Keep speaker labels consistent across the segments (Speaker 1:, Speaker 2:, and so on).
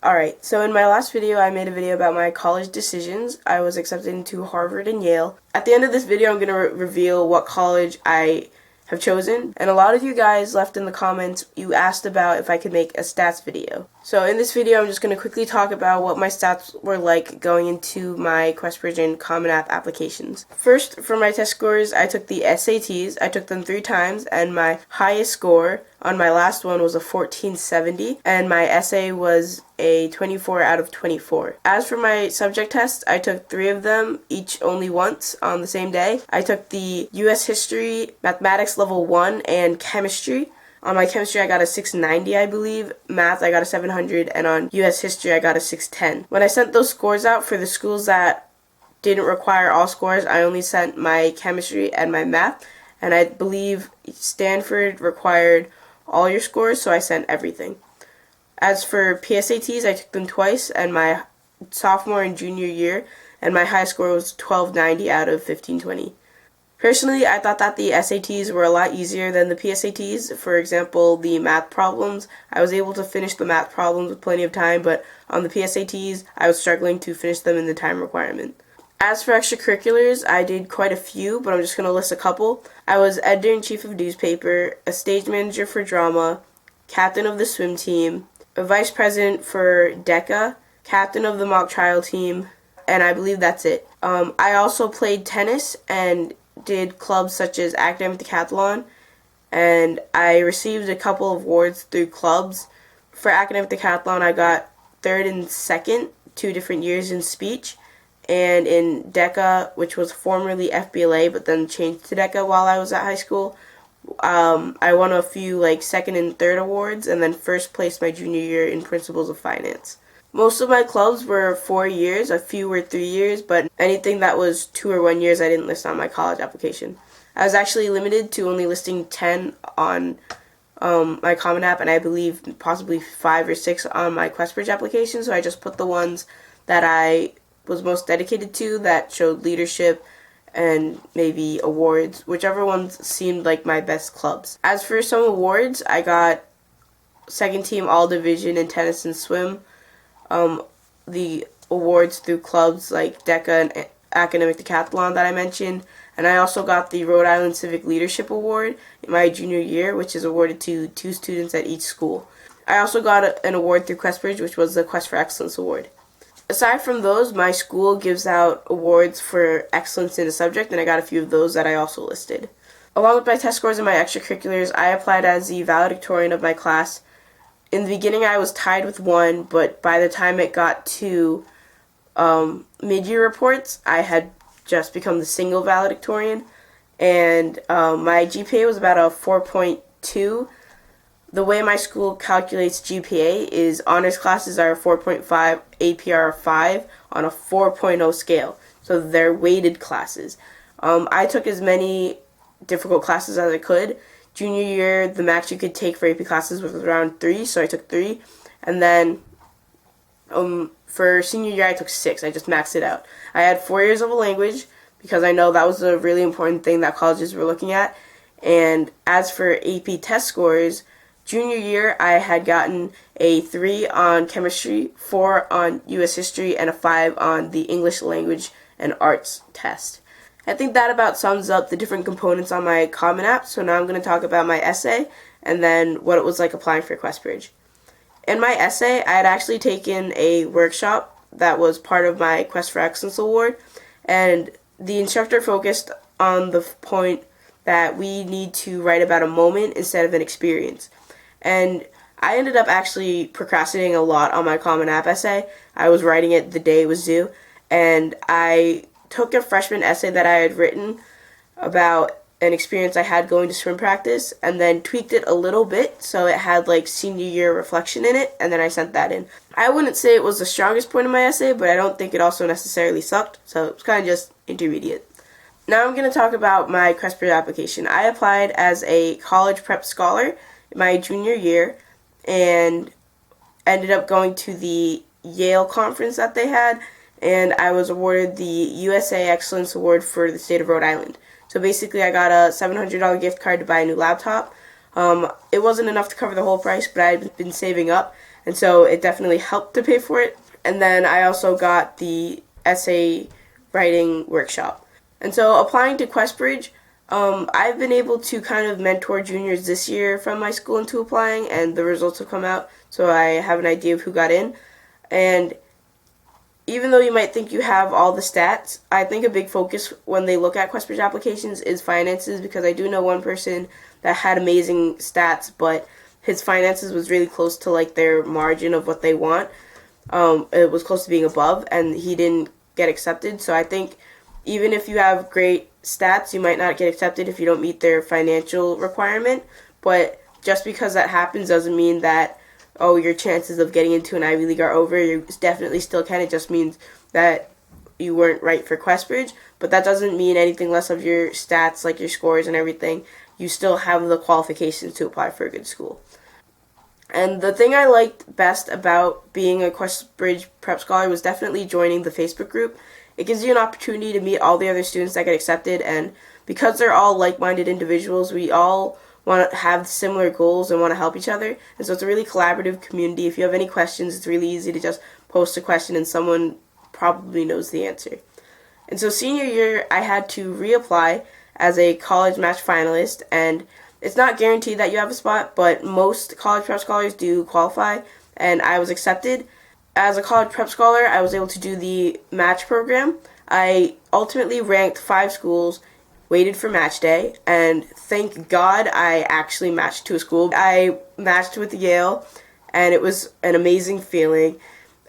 Speaker 1: Alright, so in my last video, I made a video about my college decisions. I was accepted into Harvard and Yale. At the end of this video, I'm going to reveal what college I have chosen. And a lot of you guys left in the comments, you asked about if I could make a stats video. So in this video, I'm just going to quickly talk about what my stats were like going into my Questbridge and Common App applications. First, for my test scores, I took the SATs. I took them 3 times, and my highest score on my last one was a 1470, and my essay was a 24 out of 24. As for my subject tests, I took 3 of them, each only once on the same day. I took the US History, Mathematics Level 1, and Chemistry. On my chemistry, I got a 690, I believe. Math, I got a 700, and on US History, I got a 610. When I sent those scores out for the schools that didn't require all scores, I only sent my chemistry and my math, and I believe Stanford required all your scores, so I sent everything. As for PSATs, I took them twice, and my sophomore and junior year, and my high score was 1290 out of 1520. Personally, I thought that the SATs were a lot easier than the PSATs. For example, the math problems, I was able to finish the math problems with plenty of time, but on the PSATs, I was struggling to finish them in the time requirement. As for extracurriculars, I did quite a few, but I'm just going to list a couple. I was editor-in-chief of newspaper, a stage manager for drama, captain of the swim team, a vice president for DECA, captain of the mock trial team, and I believe that's it. I also played tennis and did clubs such as academic decathlon, and I received a couple of awards through clubs. For academic decathlon, I got 3rd and 2nd, 2 different years in speech, and in DECA, which was formerly FBLA but then changed to DECA while I was at high school, I won a few 2nd and 3rd awards, and then 1st place my junior year in Principles of Finance. Most of my clubs were 4 years, a few were 3 years, but anything that was 2 or 1 years I didn't list on my college application. I was actually limited to only listing 10 on my Common App, and I believe possibly 5 or 6 on my Questbridge application, so I just put the ones that I was most dedicated to, that showed leadership and maybe awards, whichever ones seemed like my best clubs. As for some awards, I got 2nd team all division in tennis and swim, the awards through clubs like DECA and academic decathlon that I mentioned, and I also got the Rhode Island Civic Leadership Award in my junior year, which is awarded to 2 students at each school. I also got an award through Questbridge, which was the Quest for Excellence Award. Aside from those, my school gives out awards for excellence in a subject, and I got a few of those that I also listed. Along with my test scores and my extracurriculars, I applied as the valedictorian of my class. In the beginning, I was tied with 1, but by the time it got to mid-year reports, I had just become the single valedictorian, and my GPA was about a 4.2. The way my school calculates GPA is honors classes are 4.5, AP are 5 on a 4.0 scale, so they're weighted classes. I took as many difficult classes as I could. Junior year, the max you could take for AP classes was around 3, so I took 3. And then for senior year, I took 6. I just maxed it out. I had 4 years of a language because I know that was a really important thing that colleges were looking at. And as for AP test scores, junior year, I had gotten a 3 on chemistry, 4 on US history, and a 5 on the English language and arts test. I think that about sums up the different components on my Common App, so now I'm going to talk about my essay and then what it was like applying for Questbridge. In my essay, I had actually taken a workshop that was part of my Quest for Excellence Award, and the instructor focused on the point that we need to write about a moment instead of an experience. And I ended up actually procrastinating a lot on my Common App essay. I was writing it the day it was due, and I took a freshman essay that I had written about an experience I had going to swim practice and then tweaked it a little bit so it had senior year reflection in it, and then I sent that in. I wouldn't say it was the strongest point of my essay, but I don't think it also necessarily sucked, so it's kind of just intermediate. Now I'm going to talk about my Questbridge application. I applied as a college prep scholar in my junior year and ended up going to the Yale conference that they had, and I was awarded the USA Excellence Award for the state of Rhode Island. So basically I got a $700 gift card to buy a new laptop. It wasn't enough to cover the whole price, but I had been saving up, and so it definitely helped to pay for it. And then I also got the essay writing workshop. And so applying to Questbridge, I've been able to kind of mentor juniors this year from my school into applying, and the results have come out, so I have an idea of who got in. And even though you might think you have all the stats, I think a big focus when they look at Questbridge applications is finances, because I do know one person that had amazing stats, but his finances was really close to like their margin of what they want. It was close to being above, and he didn't get accepted. So I think even if you have great stats, you might not get accepted if you don't meet their financial requirement. But just because that happens doesn't mean that, oh, your chances of getting into an Ivy League are over. You definitely still can. It just means that you weren't right for Questbridge. But that doesn't mean anything less of your stats, like your scores and everything. You still have the qualifications to apply for a good school. And the thing I liked best about being a Questbridge Prep Scholar was definitely joining the Facebook group. It gives you an opportunity to meet all the other students that get accepted, and because they're all like-minded individuals, we all want to have similar goals and want to help each other. And so it's a really collaborative community. If you have any questions, it's really easy to just post a question and someone probably knows the answer. And so senior year, I had to reapply as a college match finalist, and it's not guaranteed that you have a spot, but most college prep scholars do qualify, and I was accepted. As a college prep scholar, I was able to do the match program. I ultimately ranked 5 schools, waited for match day, and thank God I actually matched to a school. I matched with Yale, and it was an amazing feeling.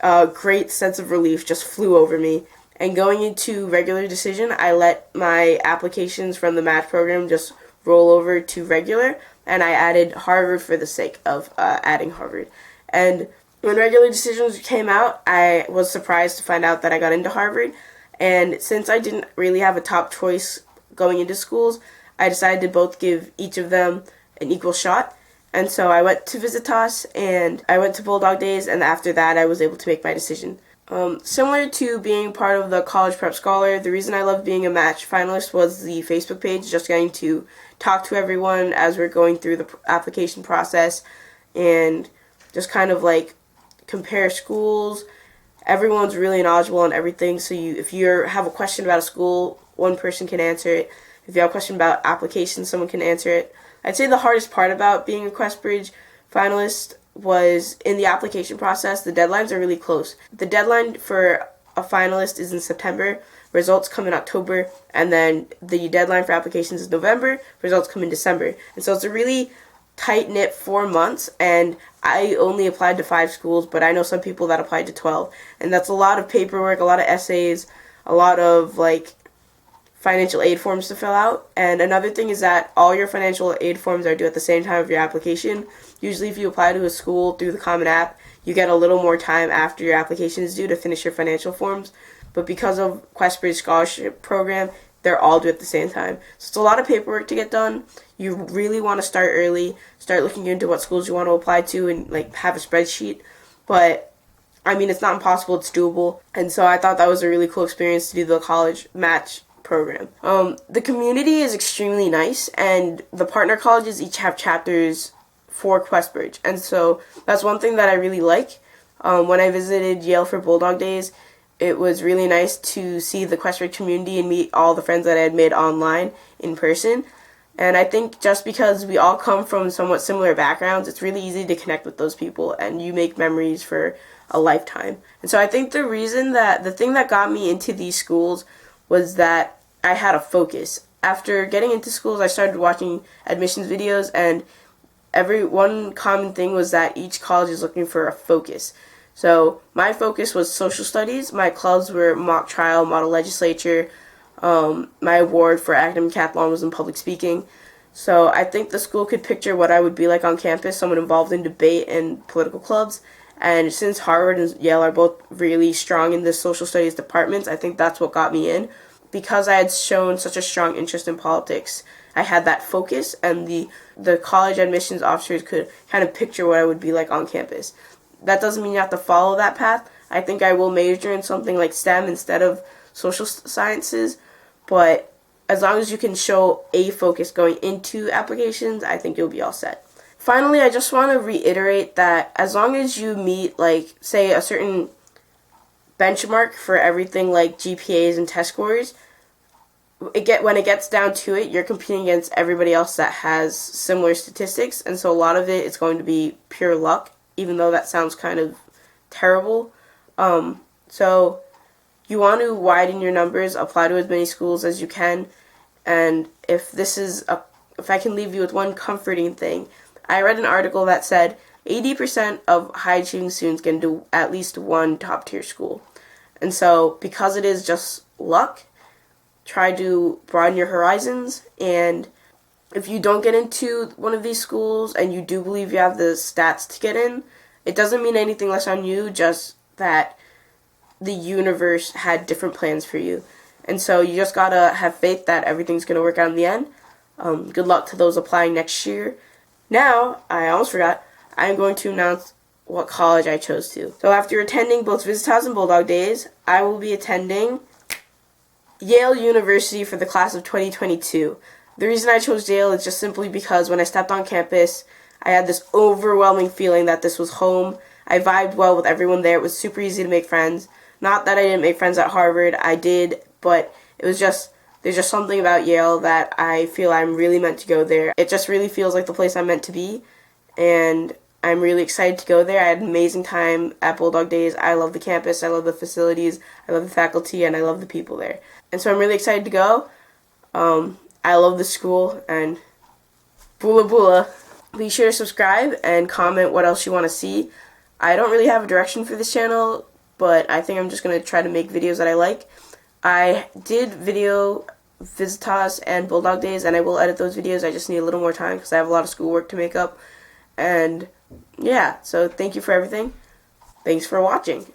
Speaker 1: A great sense of relief just flew over me. And going into regular decision, I let my applications from the match program just roll over to regular, and I added Harvard for the sake of adding Harvard. And when regular decisions came out, I was surprised to find out that I got into Harvard. And since I didn't really have a top choice going into schools, I decided to both give each of them an equal shot. And so I went to Psats and I went to Bulldog Days, and after that I was able to make my decision. Similar to being part of the College Prep Scholar, the reason I loved being a match finalist was the Facebook page, just getting to talk to everyone as we're going through the application process and just kind of like compare schools. Everyone's really knowledgeable on everything, so if you have a question about a school, one person can answer it. If you have a question about applications, someone can answer it. I'd say the hardest part about being a Questbridge finalist was in the application process. The deadlines are really close. The deadline for a finalist is in September, results come in October, and then the deadline for applications is November, results come in December. And so it's a really tight-knit 4 months, and I only applied to 5 schools, but I know some people that applied to 12, and that's a lot of paperwork, a lot of essays, a lot of like financial aid forms to fill out. And another thing is that all your financial aid forms are due at the same time of your application. Usually if you apply to a school through the Common App, you get a little more time after your application is due to finish your financial forms, but because of Questbridge Scholarship Program, they're all due at the same time. So it's a lot of paperwork to get done. You really want to start early, start looking into what schools you want to apply to, and like have a spreadsheet. But I mean, it's not impossible, it's doable. And so I thought that was a really cool experience to do the college match program. The community is extremely nice, and the partner colleges each have chapters for Questbridge. And so that's one thing that I really like. When I visited Yale for Bulldog Days, it was really nice to see the Questbridge community and meet all the friends that I had made online in person. And I think just because we all come from somewhat similar backgrounds, it's really easy to connect with those people, and you make memories for a lifetime. And so I think the thing that got me into these schools was that I had a focus. After getting into schools, I started watching admissions videos, and one common thing was that each college is looking for a focus. So my focus was social studies. My clubs were mock trial, model legislature. My award for academic decathlon was in public speaking. So I think the school could picture what I would be like on campus, someone involved in debate and political clubs. And since Harvard and Yale are both really strong in the social studies departments, I think that's what got me in. Because I had shown such a strong interest in politics, I had that focus, and the college admissions officers could kind of picture what I would be like on campus. That doesn't mean you have to follow that path. I think I will major in something like STEM instead of social sciences, but as long as you can show a focus going into applications, I think you'll be all set. Finally, I just want to reiterate that as long as you meet, like, say, a certain benchmark for everything like GPAs and test scores, when it gets down to it, you're competing against everybody else that has similar statistics, and so a lot of it is going to be pure luck, even though that sounds kind of terrible. So you want to widen your numbers, apply to as many schools as you can, and if I can leave you with one comforting thing, I read an article that said 80% of high-achieving students get into at least one top-tier school. And so, because it is just luck, try to broaden your horizons, and if you don't get into one of these schools and you do believe you have the stats to get in, it doesn't mean anything less on you, just that the universe had different plans for you. And so you just gotta have faith that everything's gonna work out in the end. Good luck to those applying next year. Now, I almost forgot, I'm going to announce what college I chose to. So after attending both Psats and Bulldog Days, I will be attending Yale University for the class of 2022. The reason I chose Yale is just simply because when I stepped on campus, I had this overwhelming feeling that this was home. I vibed well with everyone there. It was super easy to make friends. Not that I didn't make friends at Harvard, I did, but there's just something about Yale that I feel I'm really meant to go there. It just really feels like the place I'm meant to be, and I'm really excited to go there. I had an amazing time at Bulldog Days. I love the campus, I love the facilities, I love the faculty, and I love the people there. And so I'm really excited to go. I love the school, and bula bula. Be sure to subscribe and comment what else you want to see. I don't really have a direction for this channel, but I think I'm just going to try to make videos that I like. I did video Psats and Bulldog Days, and I will edit those videos. I just need a little more time because I have a lot of schoolwork to make up. And yeah, so thank you for everything. Thanks for watching.